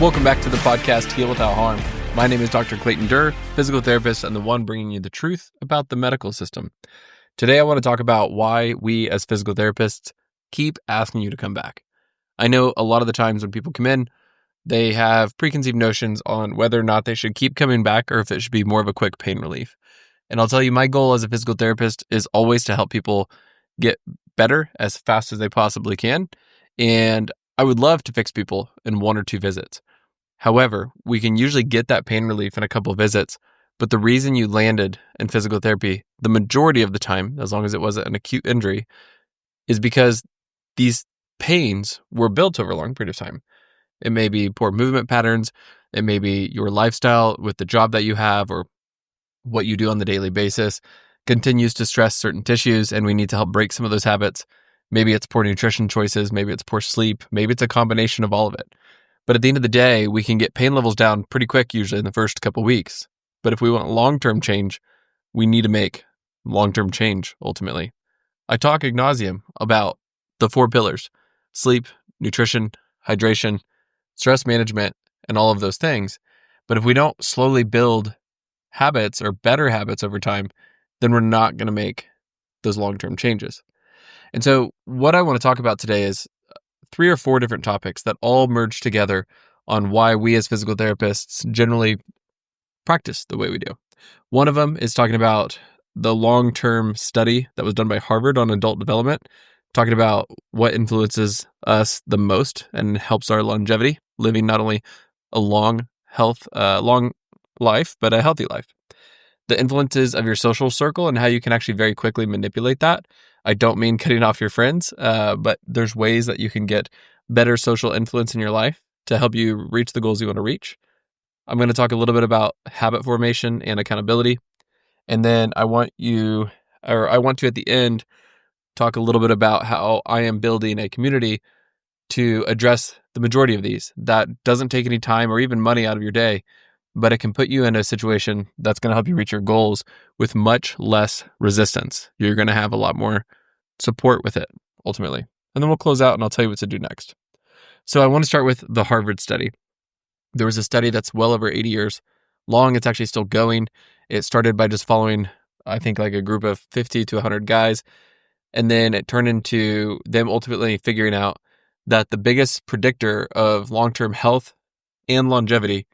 Welcome back to the podcast, Heal Without Harm. My name is Dr. Clayton Durr, physical therapist and the one bringing you the truth about the medical system. Today, I want to talk about why we as physical therapists keep asking you to come back. I know a lot of the times when people come in, they have preconceived notions on whether or not they should keep coming back or if it should be more of a quick pain relief. And I'll tell you, my goal as a physical therapist is always to help people get better as fast as they possibly can. And I would love to fix people in 1 or 2 visits. However, we can usually get that pain relief in a couple of visits, but the reason you landed in physical therapy, the majority of the time, as long as it wasn't an acute injury, is because these pains were built over a long period of time. It may be poor movement patterns, it may be your lifestyle with the job that you have or what you do on the daily basis continues to stress certain tissues, and we need to help break some of those habits. Maybe it's poor nutrition choices, maybe it's poor sleep, maybe it's a combination of all of it. But at the end of the day, we can get pain levels down pretty quick, usually in the first couple of weeks. But if we want long-term change, we need to make long-term change, ultimately. I talk ad nauseum about the 4 pillars: sleep, nutrition, hydration, stress management, and all of those things. But if we don't slowly build habits or better habits over time, then we're not going to make those long-term changes. And so what I want to talk about today is 3 or 4 different topics that all merge together on why we as physical therapists generally practice the way we do. One of them is talking about the long-term study that was done by Harvard on adult development, talking about what influences us the most and helps our longevity, living not only a long life, but a healthy life. The influences of your social circle and how you can actually very quickly manipulate that. I don't mean cutting off your friends, but there's ways that you can get better social influence in your life to help you reach the goals you want to reach. I'm going to talk a little bit about habit formation and accountability. And then I want to at the end talk a little bit about how I am building a community to address the majority of these. That doesn't take any time or even money out of your day, but it can put you in a situation that's going to help you reach your goals with much less resistance. You're going to have a lot more support with it, ultimately. And then we'll close out and I'll tell you what to do next. So I want to start with the Harvard study. There was a study that's well over 80 years long. It's actually still going. It started by just following, I think, like a group of 50 to 100 guys. And then it turned into them ultimately figuring out that the biggest predictor of long-term health and longevity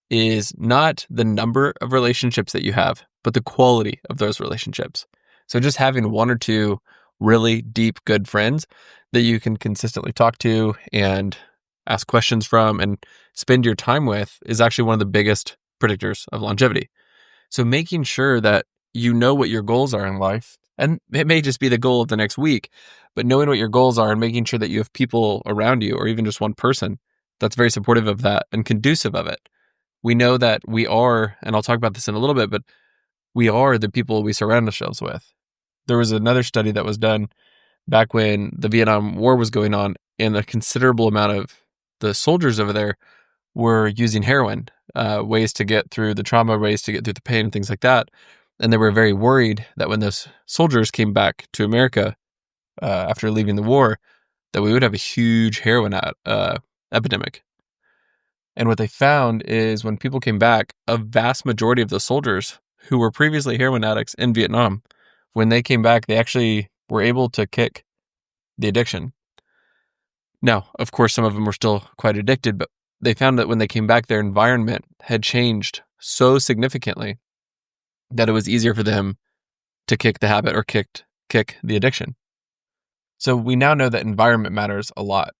is not the number of relationships that you have, but the quality of those relationships. So just having 1 or 2 really deep, good friends that you can consistently talk to and ask questions from and spend your time with is actually one of the biggest predictors of longevity. So making sure that you know what your goals are in life, and it may just be the goal of the next week, but knowing what your goals are and making sure that you have people around you or even just one person that's very supportive of that and conducive of it. We know that we are, and I'll talk about this in a little bit, but we are the people we surround ourselves with. There was another study that was done back when the Vietnam War was going on, and a considerable amount of the soldiers over there were using heroin, ways to get through the trauma, ways to get through the pain, and things like that. And they were very worried that when those soldiers came back to America after leaving the war, that we would have a huge heroin epidemic. And what they found is when people came back, a vast majority of the soldiers who were previously heroin addicts in Vietnam, when they came back, they actually were able to kick the addiction. Now, of course, some of them were still quite addicted, but they found that when they came back, their environment had changed so significantly that it was easier for them to kick the habit or kick the addiction. So we now know that environment matters a lot.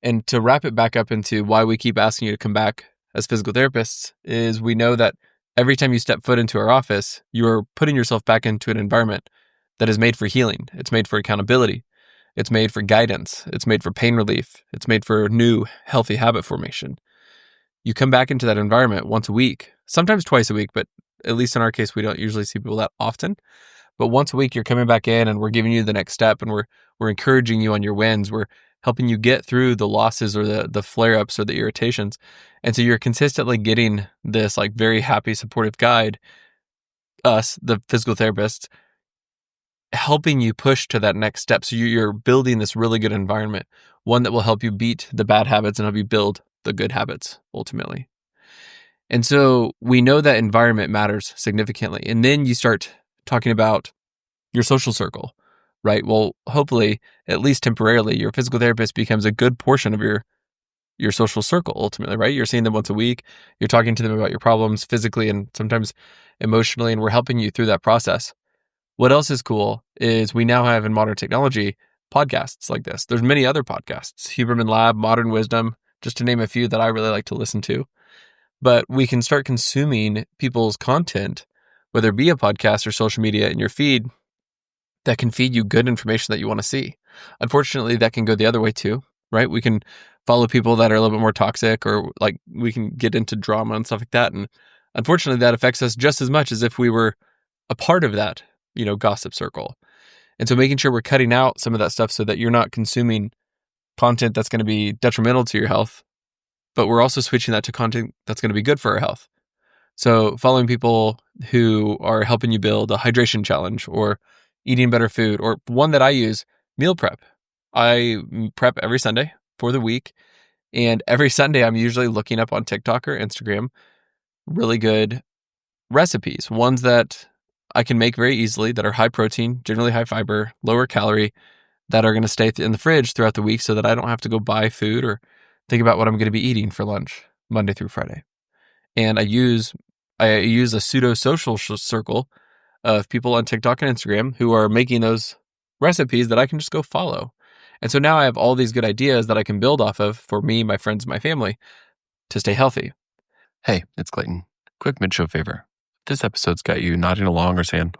And to wrap it back up into why we keep asking you to come back as physical therapists is we know that every time you step foot into our office, you are putting yourself back into an environment that is made for healing. It's made for accountability. It's made for guidance. It's made for pain relief. It's made for new, healthy habit formation. You come back into that environment once a week, sometimes twice a week, but at least in our case, we don't usually see people that often. But once a week, you're coming back in and we're giving you the next step and we're encouraging you on your wins. We're helping you get through the losses or the flare-ups or the irritations. And so you're consistently getting this like very happy, supportive guide, us, the physical therapists, helping you push to that next step. So you're building this really good environment, one that will help you beat the bad habits and help you build the good habits ultimately. And so we know that environment matters significantly. And then you start talking about your social circle, right? Well, hopefully, at least temporarily, your physical therapist becomes a good portion of your social circle ultimately, right? You're seeing them once a week. You're talking to them about your problems physically and sometimes emotionally, and we're helping you through that process. What else is cool is we now have in modern technology podcasts like this. There's many other podcasts, Huberman Lab, Modern Wisdom, just to name a few that I really like to listen to. But we can start consuming people's content, whether it be a podcast or social media in your feed, that can feed you good information that you want to see. Unfortunately, that can go the other way too, right? We can follow people that are a little bit more toxic, or like we can get into drama and stuff like that. And unfortunately, that affects us just as much as if we were a part of that, gossip circle. And so making sure we're cutting out some of that stuff so that you're not consuming content that's going to be detrimental to your health, but we're also switching that to content that's going to be good for our health. So following people who are helping you build a hydration challenge or eating better food, or one that I use, meal prep. I prep every Sunday for the week. And every Sunday I'm usually looking up on TikTok or Instagram really good recipes, ones that I can make very easily, that are high protein, generally high fiber, lower calorie, that are going to stay in the fridge throughout the week so that I don't have to go buy food or think about what I'm going to be eating for lunch Monday through Friday. And I use a pseudo social circle of people on TikTok and Instagram who are making those recipes that I can just go follow. And so now I have all these good ideas that I can build off of for me, my friends, my family to stay healthy. Hey, it's Clayton. Quick mid-show favor. If this episode's got you nodding along or saying,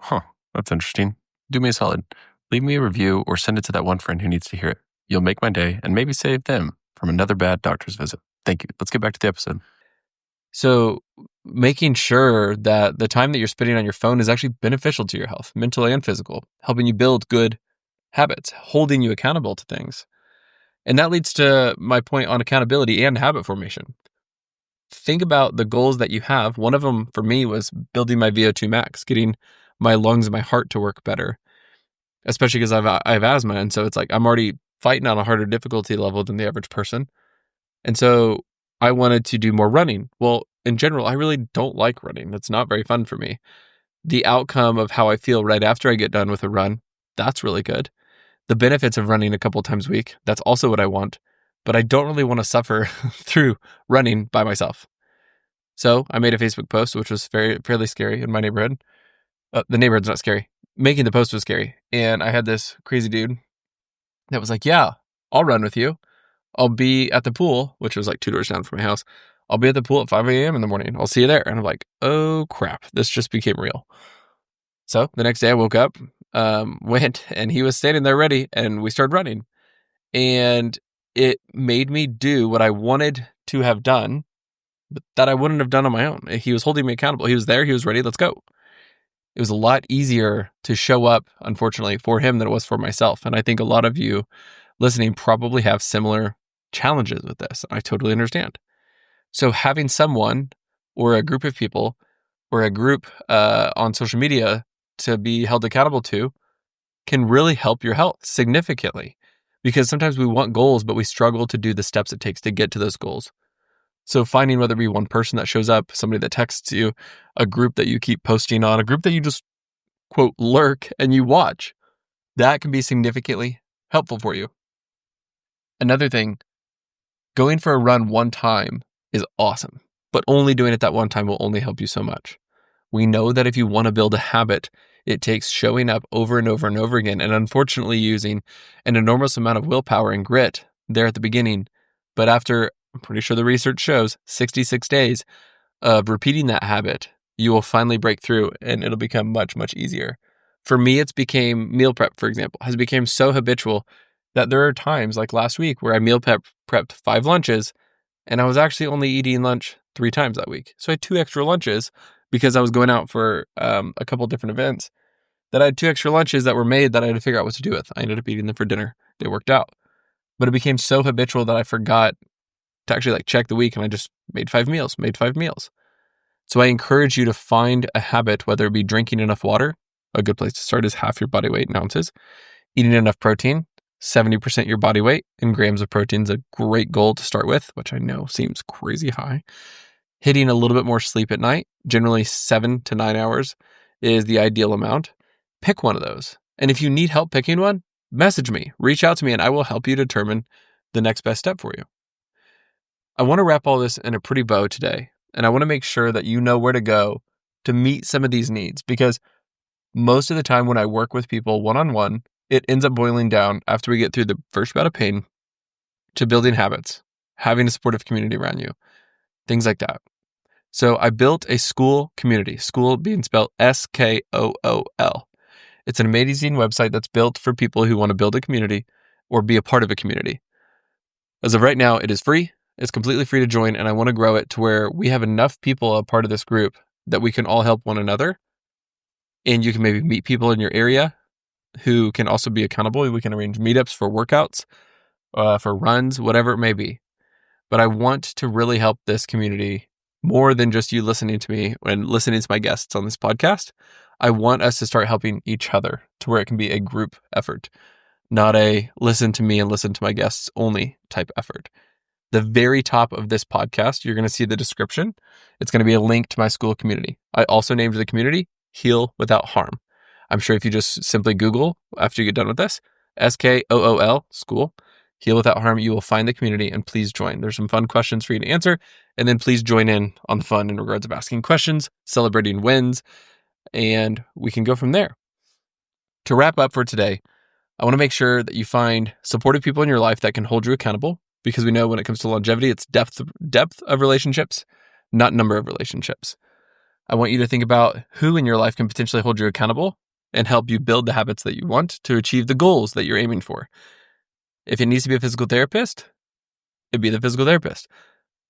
that's interesting, do me a solid. Leave me a review or send it to that one friend who needs to hear it. You'll make my day and maybe save them from another bad doctor's visit. Thank you. Let's get back to the episode. So making sure that the time that you're spending on your phone is actually beneficial to your health, mental and physical, helping you build good habits, holding you accountable to things. And that leads to my point on accountability and habit formation. Think about the goals that you have. One of them for me was building my VO2 max, getting my lungs and my heart to work better, especially because I have asthma. And so it's like I'm already fighting on a harder difficulty level than the average person. And so I wanted to do more running. Well, in general, I really don't like running. That's not very fun for me. The outcome of how I feel right after I get done with a run, that's really good. The benefits of running a couple times a week, that's also what I want. But I don't really want to suffer through running by myself. So I made a Facebook post, which was fairly scary in my neighborhood. The neighborhood's not scary. Making the post was scary. And I had this crazy dude that was like, yeah, I'll run with you. I'll be at the pool, which was like 2 doors down from my house. I'll be at the pool at 5 a.m. in the morning. I'll see you there. And I'm like, oh crap, this just became real. So the next day I woke up, went, and he was standing there ready, and we started running. And it made me do what I wanted to have done, but that I wouldn't have done on my own. He was holding me accountable. He was there. He was ready. Let's go. It was a lot easier to show up, unfortunately, for him than it was for myself. And I think a lot of you listening probably have similar challenges with this. I totally understand. So having someone or a group of people or a group on social media to be held accountable to can really help your health significantly, because sometimes we want goals, but we struggle to do the steps it takes to get to those goals. So finding whether it be one person that shows up, somebody that texts you, a group that you keep posting on, a group that you just, quote, lurk and you watch, that can be significantly helpful for you. Another thing, going for a run one time is awesome, but only doing it that one time will only help you so much. We know that if you want to build a habit, it takes showing up over and over and over again, and unfortunately using an enormous amount of willpower and grit there at the beginning. But after, I'm pretty sure the research shows, 66 days of repeating that habit, you will finally break through and it'll become much, much easier. For me, it's became meal prep, for example, has become so habitual that there are times like last week where I meal prepped 5 lunches, and I was actually only eating lunch 3 times that week. So I had 2 extra lunches because I was going out for a couple different events, that I had 2 extra lunches that were made that I had to figure out what to do with. I ended up eating them for dinner. They worked out. But it became so habitual that I forgot to actually check the week, and I just made 5 meals. So I encourage you to find a habit, whether it be drinking enough water. A good place to start is half your body weight in ounces. Eating enough protein, 70% your body weight in grams of protein is a great goal to start with, which I know seems crazy high. Hitting a little bit more sleep at night, generally 7 to 9 hours, is the ideal amount. Pick one of those. And if you need help picking one, message me, reach out to me, and I will help you determine the next best step for you. I want to wrap all this in a pretty bow today, and I want to make sure that you know where to go to meet some of these needs, because most of the time when I work with people one-on-one, it ends up boiling down after we get through the first bout of pain to building habits, having a supportive community around you, things like that. So I built a school community, school being spelled SKOOL. It's an amazing website that's built for people who want to build a community or be a part of a community. As of right now, it is free. It's completely free to join, and I want to grow it to where we have enough people a part of this group that we can all help one another. And you can maybe meet people in your area who can also be accountable. We can arrange meetups for workouts, for runs, whatever it may be. But I want to really help this community more than just you listening to me and listening to my guests on this podcast. I want us to start helping each other to where it can be a group effort, not a listen to me and listen to my guests only type effort. The very top of this podcast, you're going to see the description. It's going to be a link to my school community. I also named the community Heal Without Harm. I'm sure if you just simply Google after you get done with this, SKOOL, school, Heal Without Harm, you will find the community, and please join. There's some fun questions for you to answer, and then please join in on the fun in regards of asking questions, celebrating wins, and we can go from there. To wrap up for today, I want to make sure that you find supportive people in your life that can hold you accountable, because we know when it comes to longevity, it's depth of relationships, not number of relationships. I want you to think about who in your life can potentially hold you accountable and help you build the habits that you want to achieve the goals that you're aiming for. If it needs to be a physical therapist, it'd be the physical therapist.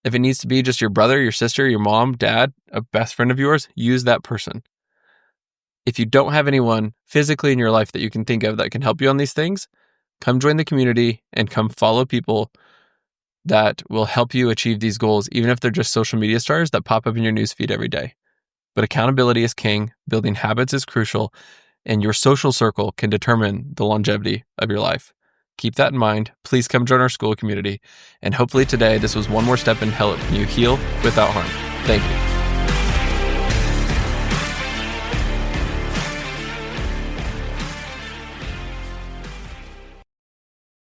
If it needs to be just your brother, your sister, your mom, dad, a best friend of yours, use that person. If you don't have anyone physically in your life that you can think of that can help you on these things, come join the community and come follow people that will help you achieve these goals, even if they're just social media stars that pop up in your newsfeed every day. But accountability is king, building habits is crucial, and your social circle can determine the longevity of your life. Keep that in mind. Please come join our school community. And hopefully today, this was one more step in helping you heal without harm. Thank you.